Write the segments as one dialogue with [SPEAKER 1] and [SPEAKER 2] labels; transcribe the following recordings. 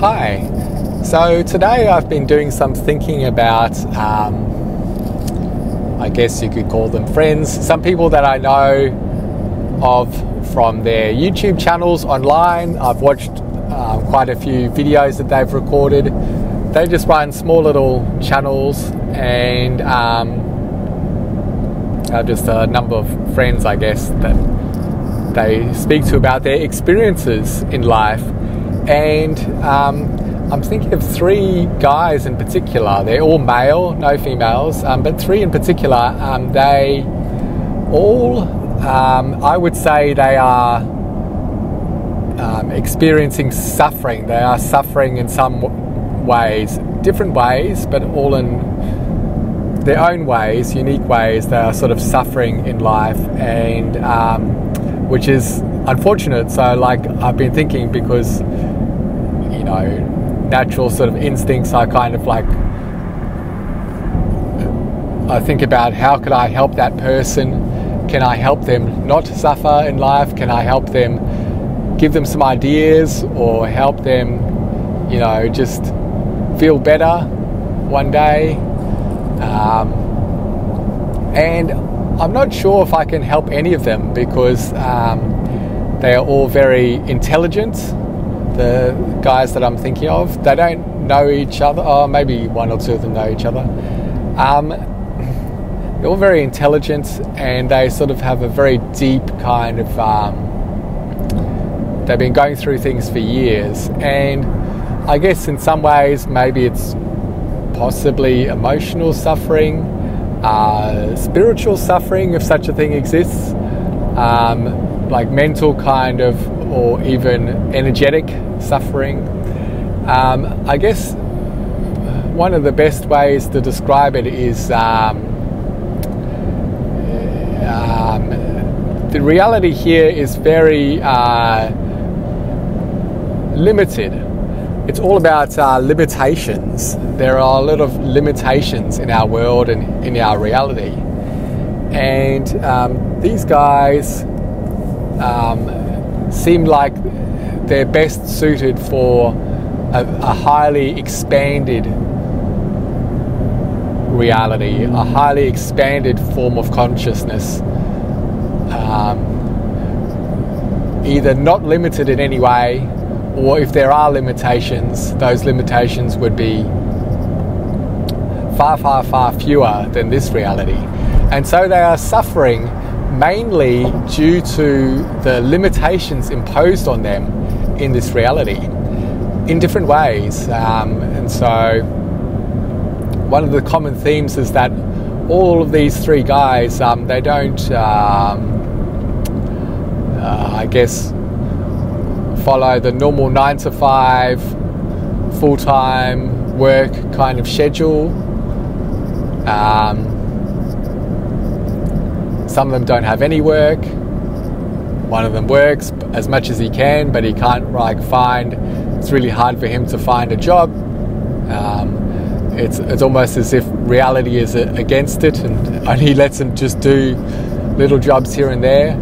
[SPEAKER 1] Hi. So today I've been doing some thinking about, I guess you could call them friends, some people that I know of from their YouTube channels online. I've watched quite a few videos that they've recorded. They just run small little channels, and just a number of friends, I guess, that they speak to about their experiences in life. And I'm thinking of three guys in particular. They're all male, no females, but three in particular. They all, I would say, they are experiencing suffering. They are suffering in some ways, different ways, but all in their own ways, unique ways. They are sort of suffering in life, and which is unfortunate. So, like, I've been thinking, because natural sort of instincts are kind of like, I think about how could I help that person? Can I help them not suffer in life? Can I help them, give them some ideas, or help them, just feel better one day? And I'm not sure if I can help any of them, because they are all very intelligent. The guys that I'm thinking of, they don't know each other, or maybe one or two of them know each other. They're all very intelligent, and they sort of have a very deep kind of, they've been going through things for years, and I guess in some ways maybe it's possibly emotional suffering, spiritual suffering, if such a thing exists, like mental kind of, or even energetic suffering. I guess one of the best ways to describe it is the reality here is very limited. It's all about limitations. There are a lot of limitations in our world and in our reality. And these guys seem like they're best suited for a highly expanded reality, a highly expanded form of consciousness, either not limited in any way, or if there are limitations, those limitations would be far, far, far fewer than this reality. And so they are suffering mainly due to the limitations imposed on them in this reality in different ways. And so one of the common themes is that all of these three guys, they don't, I guess, follow the normal 9-to-5 full-time work kind of schedule. Some of them don't have any work. One of them works as much as he can, but he can't it's really hard for him to find a job. It's almost as if reality is against it, and only lets him just do little jobs here and there.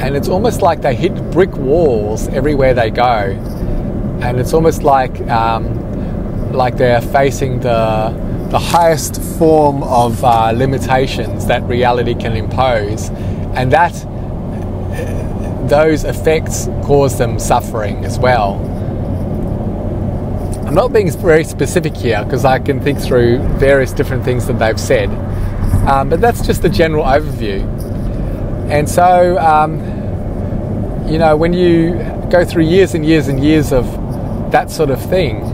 [SPEAKER 1] And it's almost like they hit brick walls everywhere they go. And it's almost like they're facing the highest form of limitations that reality can impose, and that those effects cause them suffering as well. I'm not being very specific here, because I can think through various different things that they've said, but that's just the general overview. And so, when you go through years and years and years of that sort of thing,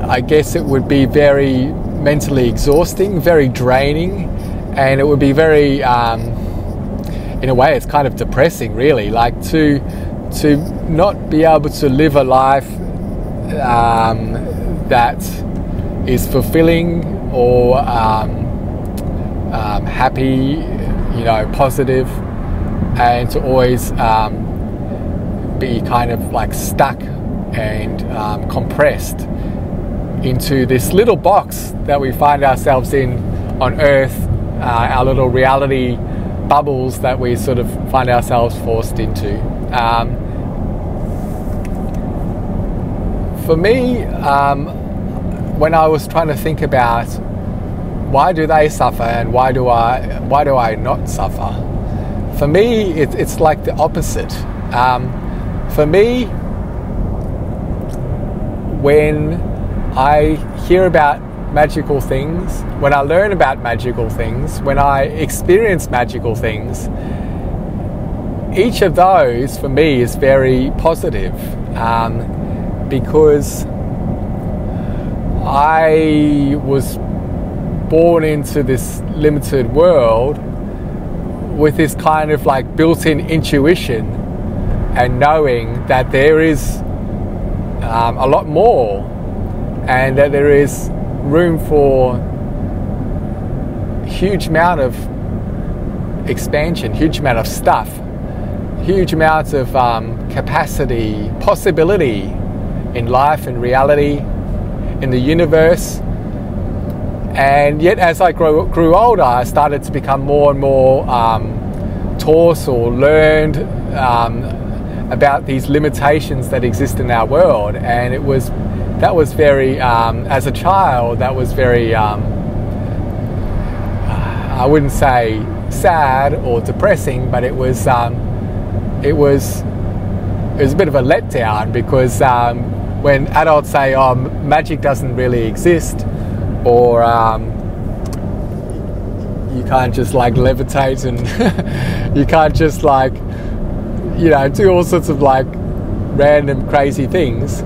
[SPEAKER 1] I guess it would be very mentally exhausting, very draining, and it would be very, in a way, it's kind of depressing, really, like to not be able to live a life that is fulfilling or happy, positive, and to always be kind of like stuck and compressed into this little box that we find ourselves in on Earth, our little reality bubbles that we sort of find ourselves forced into. For me, when I was trying to think about why do they suffer and why do I not suffer, for me it's like the opposite. For me, when I hear about magical things, when I learn about magical things, when I experience magical things, each of those for me is very positive, because I was born into this limited world with this kind of like built-in intuition and knowing that there is a lot more, and that there is room for huge amount of expansion, huge amount of stuff, huge amounts of capacity, possibility in life, in reality, in the universe. And yet as I grew older, I started to become more and more taught or learned about these limitations that exist in our world. And that was very, as a child, that was very, I wouldn't say sad or depressing, but it was a bit of a letdown, because when adults say, oh, magic doesn't really exist, or you can't just like levitate, and you can't just like, you know, do all sorts of like random crazy things,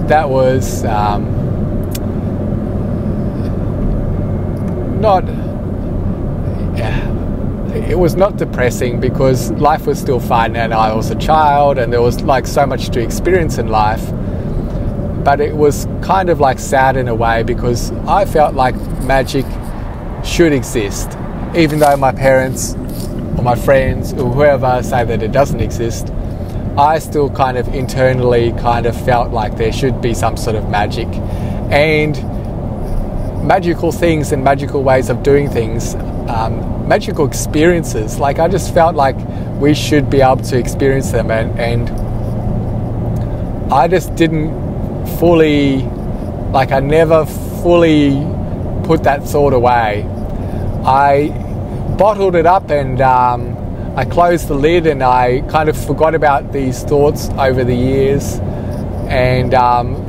[SPEAKER 1] that was it was not depressing, because life was still fun and I was a child and there was like so much to experience in life. But it was kind of like sad in a way, because I felt like magic should exist, even though my parents or my friends or whoever say that it doesn't exist. I still kind of internally kind of felt like there should be some sort of magic, and magical things and magical ways of doing things, magical experiences. Like, I just felt like we should be able to experience them, and I just didn't fully, like, I never fully put that thought away. I bottled it up, and I closed the lid, and I kind of forgot about these thoughts over the years. And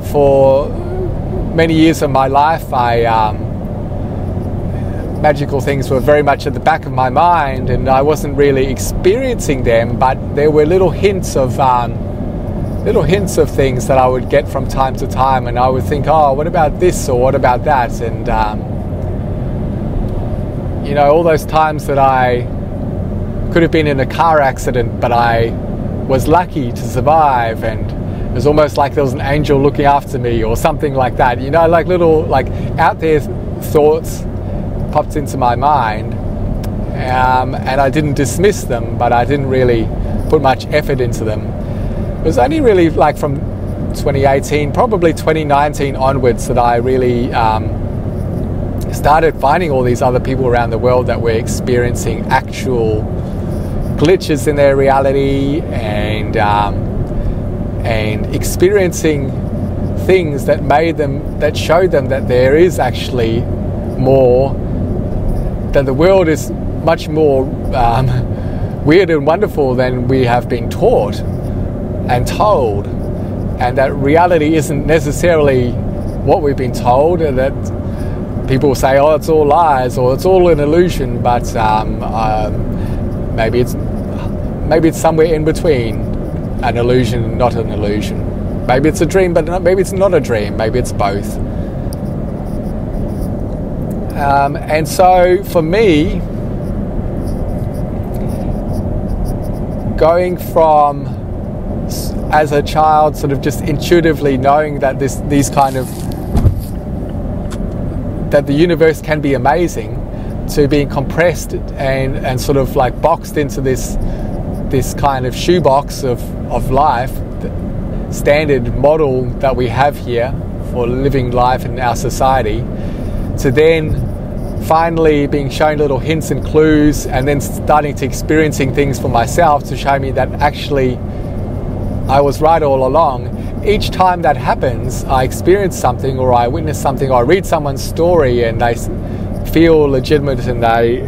[SPEAKER 1] for many years of my life, magical things were very much at the back of my mind, and I wasn't really experiencing them, but there were little hints of things that I would get from time to time, and I would think, oh, what about this, or what about that? And you know, all those times that I could have been in a car accident, but I was lucky to survive, and it was almost like there was an angel looking after me, or something like that. You know, like little, like, out there thoughts popped into my mind, and I didn't dismiss them, but I didn't really put much effort into them. It was only really like from 2018, probably 2019 onwards, that I really started finding all these other people around the world that were experiencing actual glitches in their reality, and experiencing things that showed them that there is actually more, that the world is much more weird and wonderful than we have been taught and told, and that reality isn't necessarily what we've been told, and that people say, oh, it's all lies, or it's all an illusion, but maybe it's somewhere in between, an illusion and not an illusion. Maybe it's a dream, but maybe it's not a dream. Maybe it's both. And so for me, going from, as a child, sort of just intuitively knowing that that the universe can be amazing, to being compressed and sort of like boxed into this kind of shoebox of life, the standard model that we have here for living life in our society, to then finally being shown little hints and clues, and then starting to experiencing things for myself to show me that actually I was right all along. Each time that happens, I experience something, or I witness something, or I read someone's story and they feel legitimate and they,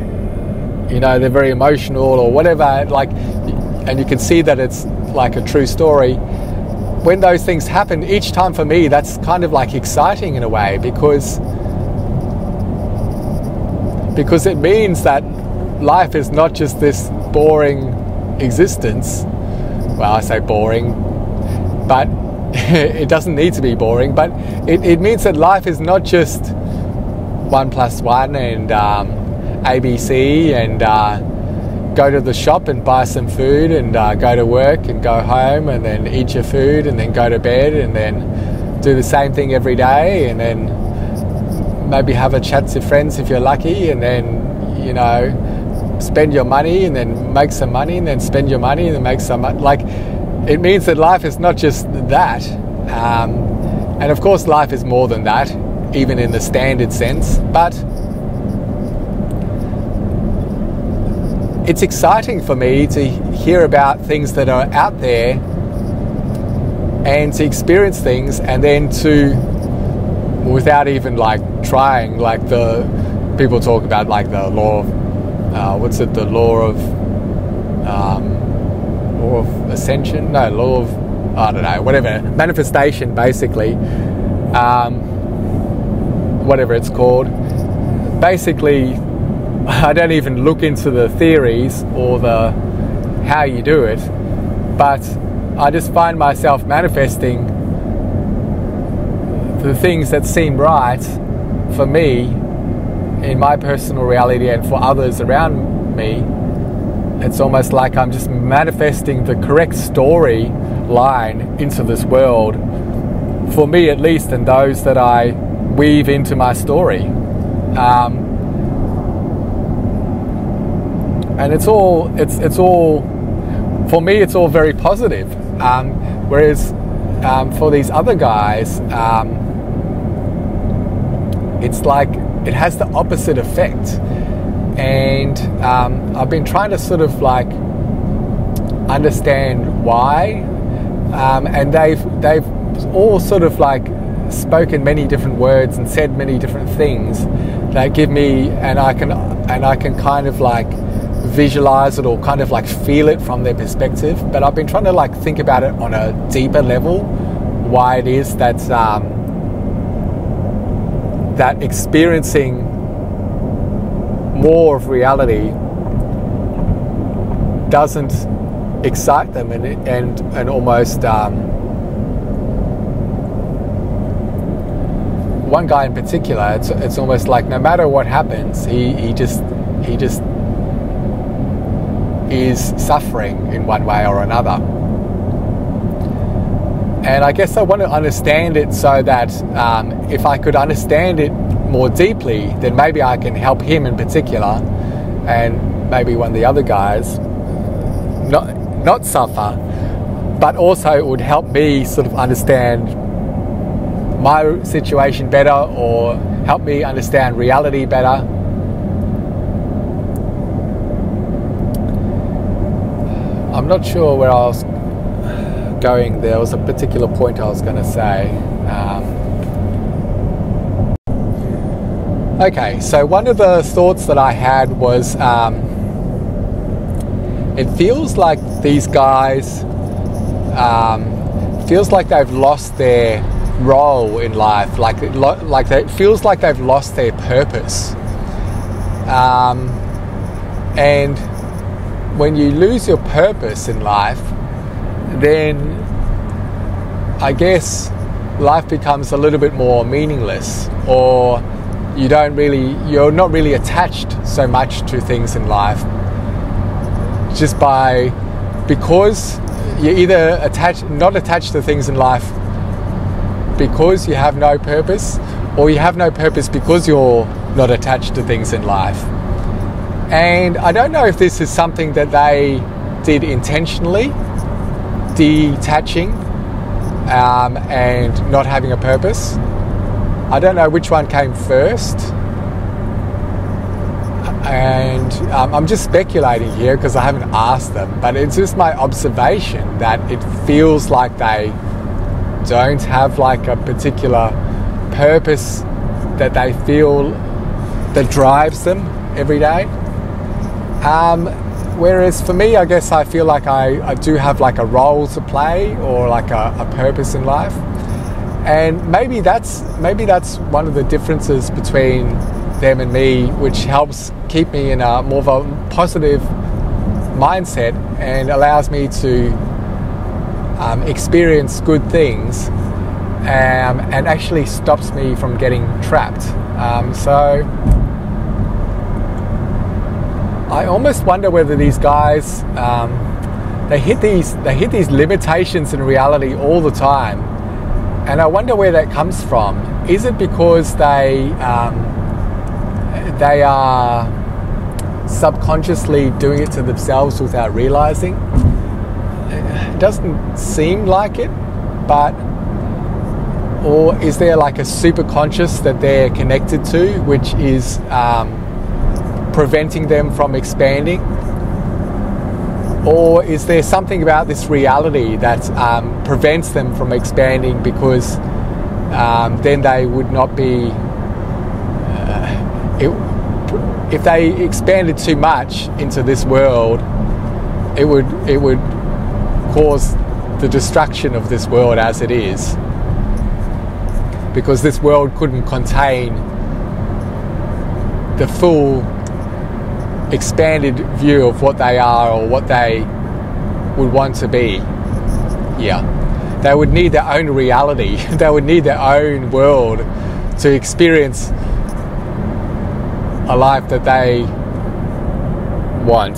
[SPEAKER 1] they're very emotional or whatever, and you can see that it's like a true story. When those things happen, each time for me, that's kind of like exciting in a way, because it means that life is not just this boring existence. Well, I say boring, but it doesn't need to be boring, but it means that life is not just 1 + 1 and ABC and go to the shop and buy some food and go to work and go home and then eat your food and then go to bed and then do the same thing every day and then maybe have a chat to friends if you're lucky, and then spend your money and then make some money and then spend your money and then make some money. It means that life is not just that, and of course life is more than that, even in the standard sense, but it's exciting for me to hear about things that are out there and to experience things, and then to, without even trying, the people talk about the law of the law of ascension, law of, I don't know, whatever, manifestation basically, whatever it's called. Basically, I don't even look into the theories or the how you do it, but I just find myself manifesting the things that seem right for me in my personal reality and for others around me. It's almost like I'm just manifesting the correct story line into this world, for me at least, and those that I weave into my story. And it's all, for me, it's all very positive. Whereas for these other guys, it's like it has the opposite effect. And I've been trying to sort of understand why, and they've all sort of spoken many different words and said many different things that give me, and I can kind of visualize it or kind of feel it from their perspective. But I've been trying to think about it on a deeper level, why it is that that experiencing more of reality doesn't excite them, and almost one guy in particular, it's almost like no matter what happens, he just is suffering in one way or another. And I guess I want to understand it so that if I could understand it more deeply, then maybe I can help him in particular, and maybe one of the other guys not suffer, but also it would help me sort of understand my situation better, or help me understand reality better. I'm not sure where I was going. There was a particular point I was going to say. Okay, so one of the thoughts that I had was, it feels like these guys, feels like they've lost their role in life, it feels like they've lost their purpose. And when you lose your purpose in life, then I guess life becomes a little bit more meaningless, or you're not really attached so much to things in life, because you're either not attached to things in life because you have no purpose, or you have no purpose because you're not attached to things in life. And I don't know if this is something that they did intentionally, detaching and not having a purpose. I don't know which one came first, And I'm just speculating here because I haven't asked them, but it's just my observation that it feels like they don't have like a particular purpose that they feel that drives them every day. Whereas for me, I guess I feel like I do have like a role to play or like a purpose in life. And maybe that's one of the differences between them and me, which helps keep me in a more of a positive mindset and allows me to experience good things, and actually stops me from getting trapped. So I almost wonder whether these guys they hit these limitations in reality all the time, and I wonder where that comes from. Is it because they are subconsciously doing it to themselves without realizing? It doesn't seem like it, but or is there like a superconscious that they're connected to, which is preventing them from expanding? Or is there something about this reality that prevents them from expanding, because then they would not be if they expanded too much into this world, it would cause the destruction of this world as it is, because this world couldn't contain the full expanded view of what they are or what they would want to be. Yeah, they would need their own reality. They would need their own world to experience a life that they want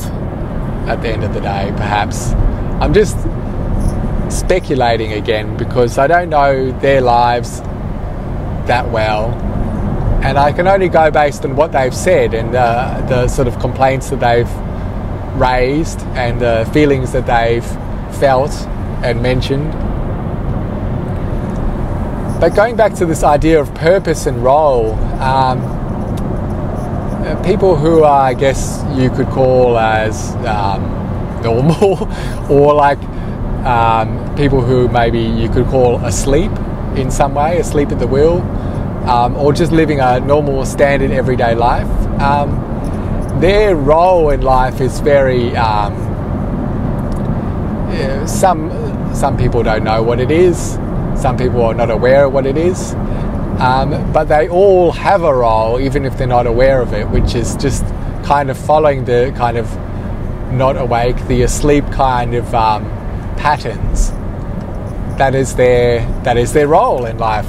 [SPEAKER 1] at the end of the day, perhaps. I'm just speculating again because I don't know their lives that well, and I can only go based on what they've said and the sort of complaints that they've raised and the feelings that they've felt and mentioned. But going back to this idea of purpose and role, people who are, I guess you could call as normal, or like people who maybe you could call asleep in some way, asleep at the wheel, or just living a normal, standard, everyday life. Their role in life is very... some people don't know what it is. Some people are not aware of what it is. But they all have a role, even if they're not aware of it, which is just kind of following the kind of not awake, the asleep kind of patterns. That is their role in life.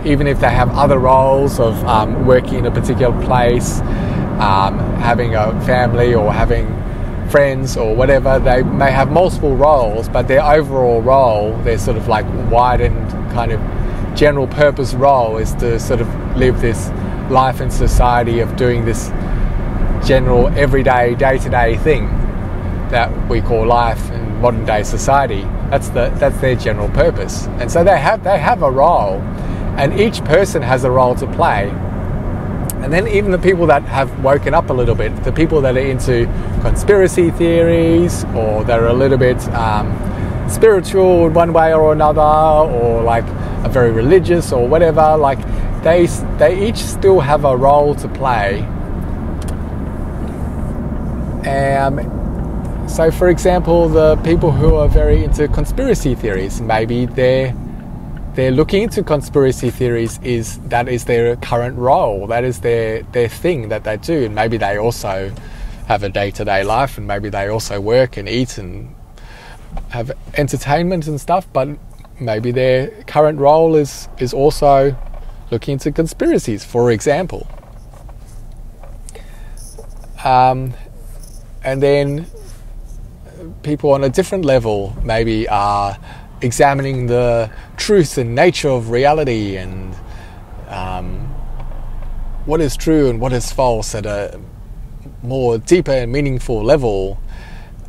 [SPEAKER 1] Even if they have other roles of working in a particular place, having a family or having friends or whatever, they may have multiple roles, but their overall role, their sort of like widened kind of general purpose role, is to sort of live this life in society of doing this general everyday day-to-day thing that we call life in modern day society. That's their general purpose, and so they have a role, and each person has a role to play. And then even the people that have woken up a little bit, the people that are into conspiracy theories, or that are a little bit spiritual in one way or another, or like are very religious or whatever, like they each still have a role to play. So for example, the people who are very into conspiracy theories, maybe they're looking into conspiracy theories, is their current role, that is their thing that they do, and maybe they also have a day-to-day life, and maybe they also work and eat and have entertainment and stuff, but maybe their current role is also looking into conspiracies, for example. And then people on a different level maybe are examining the truth and nature of reality, and what is true and what is false at a more deeper and meaningful level,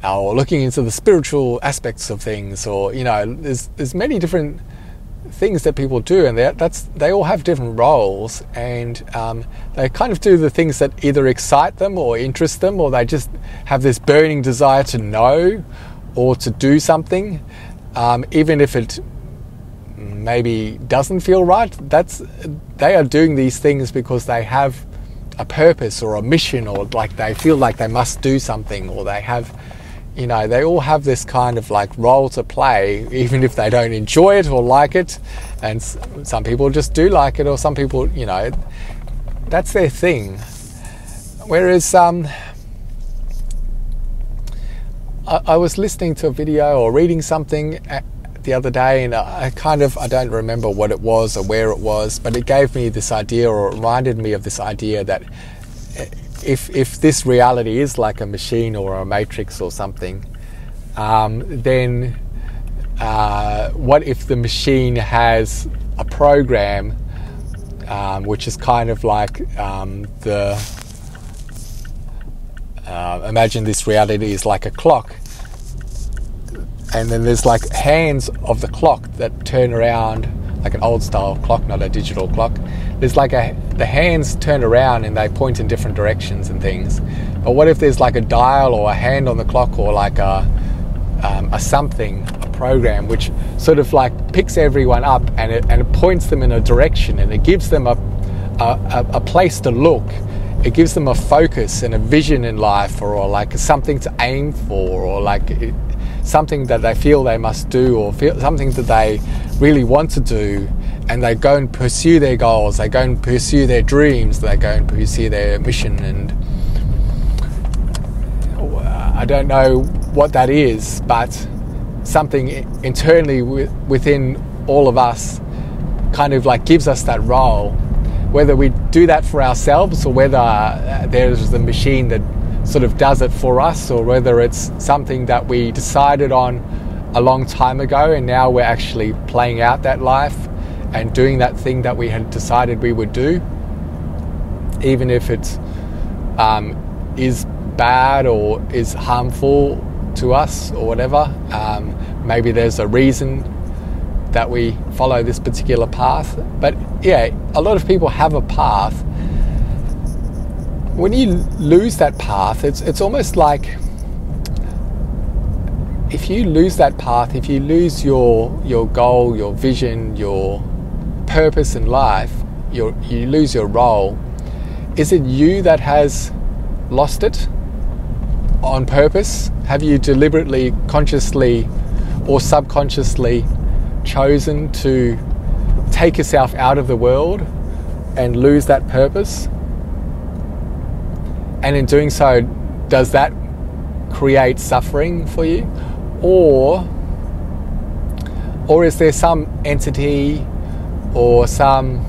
[SPEAKER 1] or looking into the spiritual aspects of things, or there's many different things that people do, and they all have different roles, and they kind of do the things that either excite them or interest them, or they just have this burning desire to know or to do something, even if it maybe doesn't feel right. They are doing these things because they have a purpose or a mission, or like they feel like they must do something, or they have, they all have this kind of like role to play, even if they don't enjoy it or like it. And some people just do like it, or some people, that's their thing. Whereas I was listening to a video or reading something the other day, and I don't remember what it was or where it was, but it gave me this idea, or it reminded me of this idea that if this reality is like a machine or a matrix or something, then what if the machine has a program which is kind of like imagine this reality is like a clock, and then there's like hands of the clock that turn around, like an old style clock, not a digital clock. There's like the hands turn around and they point in different directions and things. But what if there's like a dial or a hand on the clock, or like a program which sort of like picks everyone up and it points them in a direction, and it gives them a place to look. It gives them a focus and a vision in life, or like something to aim for, or like something that they feel they must do, or feel something that they really want to do, and they go and pursue their goals, they go and pursue their dreams, they go and pursue their mission. And I don't know what that is, but something internally within all of us kind of like gives us that role. Whether we do that for ourselves, or whether there's the machine that sort of does it for us, or whether it's something that we decided on a long time ago and now we're actually playing out that life and doing that thing that we had decided we would do, even if it is bad or is harmful to us or whatever. Maybe there's a reason that we follow this particular path. But yeah, a lot of people have a path. When you lose that path, it's almost like if you lose that path, if you lose your goal, your vision, your purpose in life, you lose your role. Is it you that has lost it on purpose? Have you deliberately, consciously or subconsciously chosen to take yourself out of the world and lose that purpose? And in doing so, does that create suffering for you? Or is there some entity or some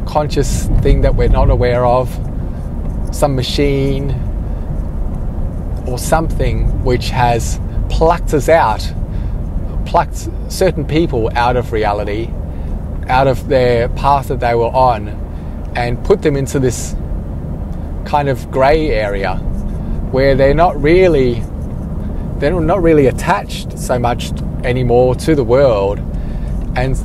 [SPEAKER 1] conscious thing that we're not aware of, some machine or something which has plucked us out, plucked certain people out of reality, out of their path that they were on, and put them into this kind of grey area where they're not really attached so much anymore to the world. And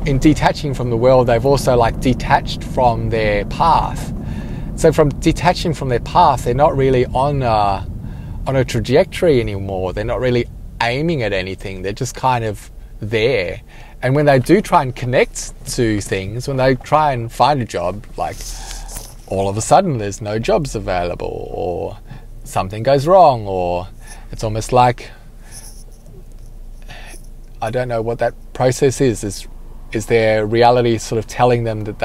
[SPEAKER 1] in detaching from the world, they've also like detached from their path. So from detaching from their path, they're not really on a trajectory anymore. They're not really aiming at anything. They're just kind of there. And when they do try and connect to things, when they try and find a job, like all of a sudden there's no jobs available, or something goes wrong, or it's almost like, I don't know what that process is. Is their reality sort of telling them that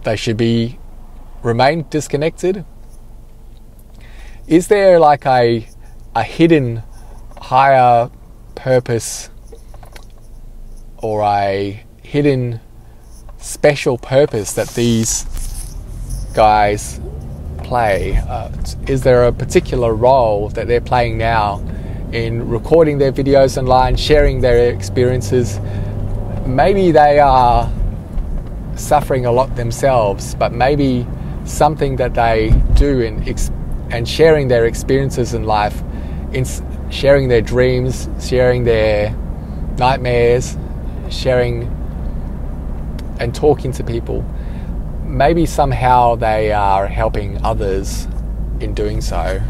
[SPEAKER 1] they should remain disconnected? Is there like a hidden higher purpose, or a hidden special purpose that these guys play? Is there a particular role that they're playing now in recording their videos online, sharing their experiences? Maybe they are suffering a lot themselves, but maybe something that they do and sharing their experiences in life, in sharing their dreams, sharing their nightmares, sharing and talking to people, maybe somehow they are helping others in doing so.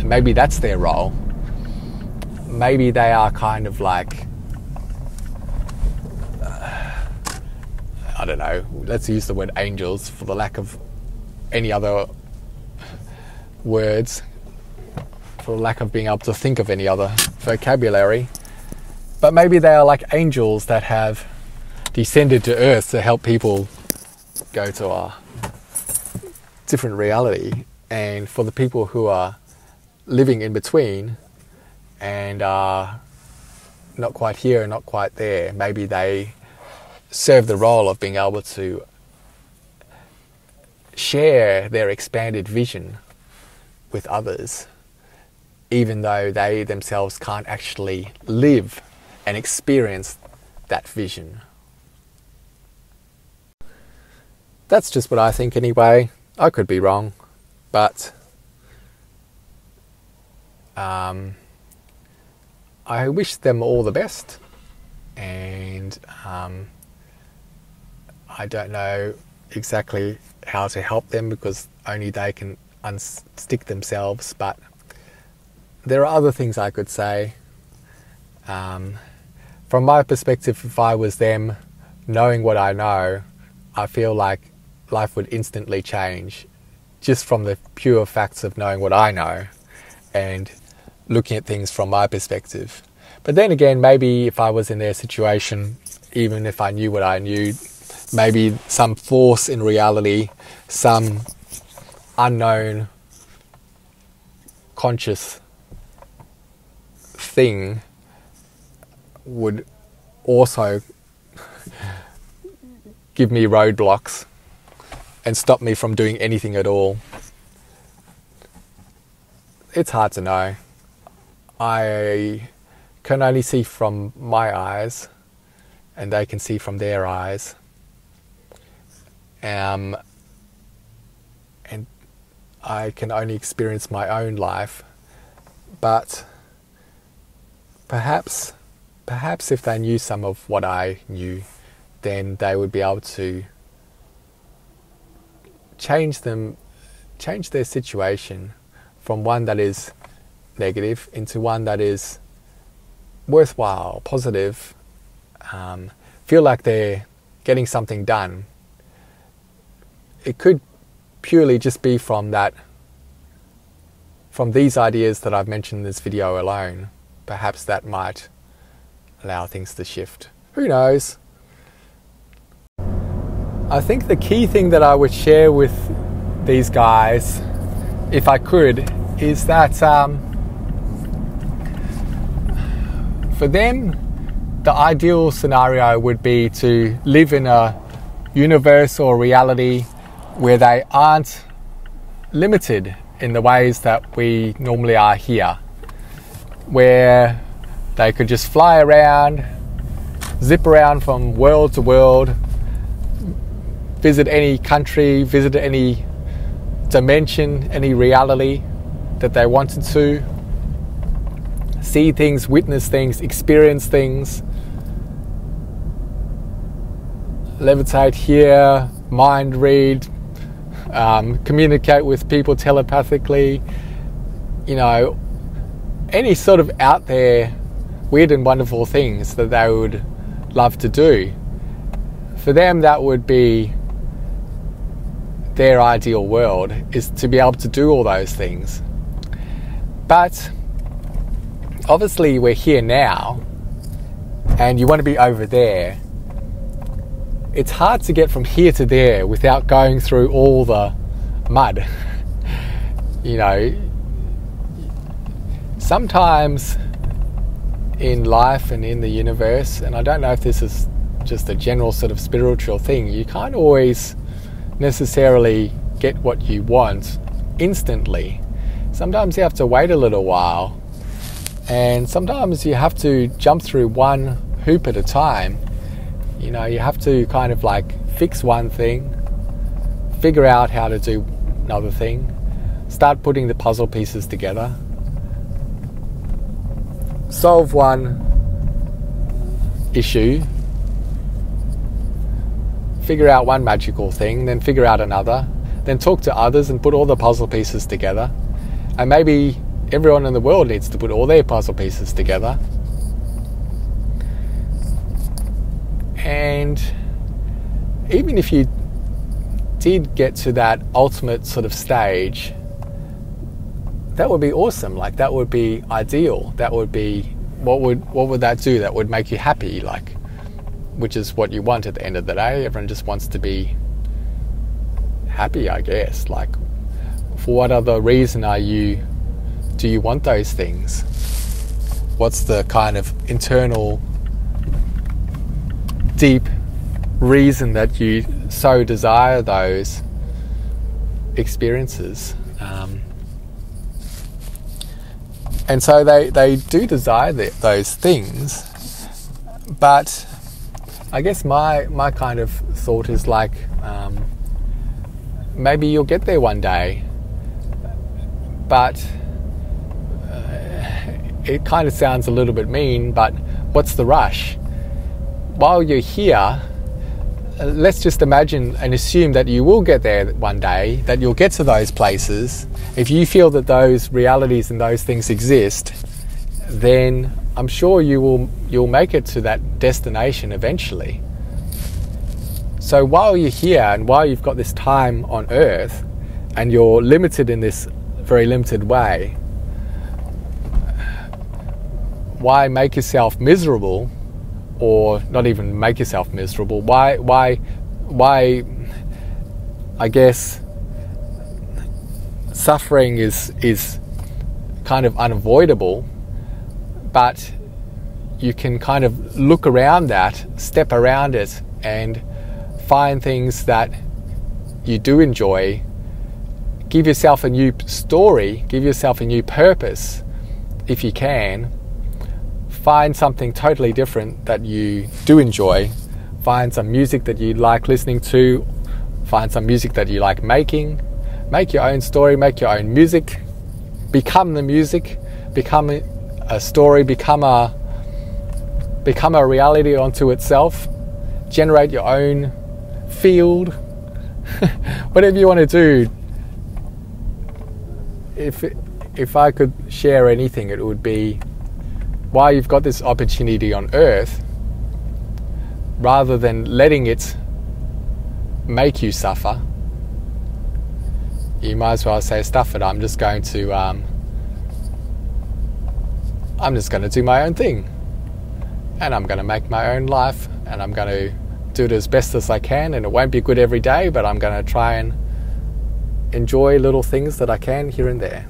[SPEAKER 1] Maybe that's their role. Maybe they are kind of like, I don't know, let's use the word angels for the lack of any other words, for the lack of being able to think of any other vocabulary. But maybe they are like angels that have descended to earth to help people go to a different reality. And for the people who are living in between and are not quite here and not quite there, maybe they serve the role of being able to share their expanded vision with others, even though they themselves can't actually live and experience that vision. That's just what I think anyway. I could be wrong, but I wish them all the best, and I don't know exactly how to help them because only they can unstick themselves, but there are other things I could say. From my perspective, if I was them, knowing what I know, I feel like life would instantly change just from the pure facts of knowing what I know and looking at things from my perspective. But then again, maybe if I was in their situation, even if I knew what I knew, maybe some force in reality, some unknown conscious thing would also give me roadblocks and stop me from doing anything at all. It's hard to know. I can only see from my eyes, and they can see from their eyes. And I can only experience my own life. But perhaps if they knew some of what I knew, then they would be able to change their situation from one that is negative into one that is worthwhile, positive, feel like they're getting something done. It could purely just be from these ideas that I've mentioned in this video alone. Perhaps that might allow things to shift. Who knows? I think the key thing that I would share with these guys, if I could, is that for them, the ideal scenario would be to live in a universe or reality where they aren't limited in the ways that we normally are here, where they could just fly around, zip around from world to world, visit any country, visit any dimension, any reality that they wanted to, see things, witness things, experience things, levitate, hear, mind read, communicate with people telepathically, any sort of out there weird and wonderful things that they would love to do. For them, that would be their ideal world, is to be able to do all those things. But obviously we're here now and you want to be over there. It's hard to get from here to there without going through all the mud. Sometimes in life and in the universe, and I don't know if this is just a general sort of spiritual thing, you can't always necessarily get what you want instantly. Sometimes you have to wait a little while, and sometimes you have to jump through one hoop at a time. You have to kind of like fix one thing, figure out how to do another thing, start putting the puzzle pieces together, solve one, issue, figure out one magical thing, then figure out another, then talk to others and put all the puzzle pieces together. And maybe everyone in the world needs to put all their puzzle pieces together. And even if you did get to that ultimate sort of stage, that would be awesome. Like, that would be ideal. That would be, what would that do? That would make you happy, like, which is what you want at the end of the day. Everyone just wants to be happy, I guess. Like, for what other reason do you want those things? What's the kind of internal, deep reason that you so desire those experiences? And so they do desire those things, but I guess my kind of thought is like, maybe you'll get there one day, but it kind of sounds a little bit mean, but what's the rush? While you're here, let's just imagine and assume that you will get there one day, that you'll get to those places. If you feel that those realities and those things exist, then I'm sure you'll make it to that destination eventually. So while you're here and while you've got this time on Earth and you're limited in this very limited way, why make yourself miserable? Or not even make yourself miserable? Why I guess suffering is kind of unavoidable, but you can kind of look around that, step around it, and find things that you do enjoy. Give yourself a new story, give yourself a new purpose if you can. Find something totally different that you do enjoy. Find some music that you like listening to. Find some music that you like making. Make your own story, make your own music. Become the music. Become a story. Become a reality unto itself. Generate your own field. Whatever you want to do. If I could share anything, it would be, while you've got this opportunity on Earth, rather than letting it make you suffer, you might as well say, stuff it, I'm just going to do my own thing, and I'm going to make my own life, and I'm going to do it as best as I can, and it won't be good every day, but I'm going to try and enjoy little things that I can here and there.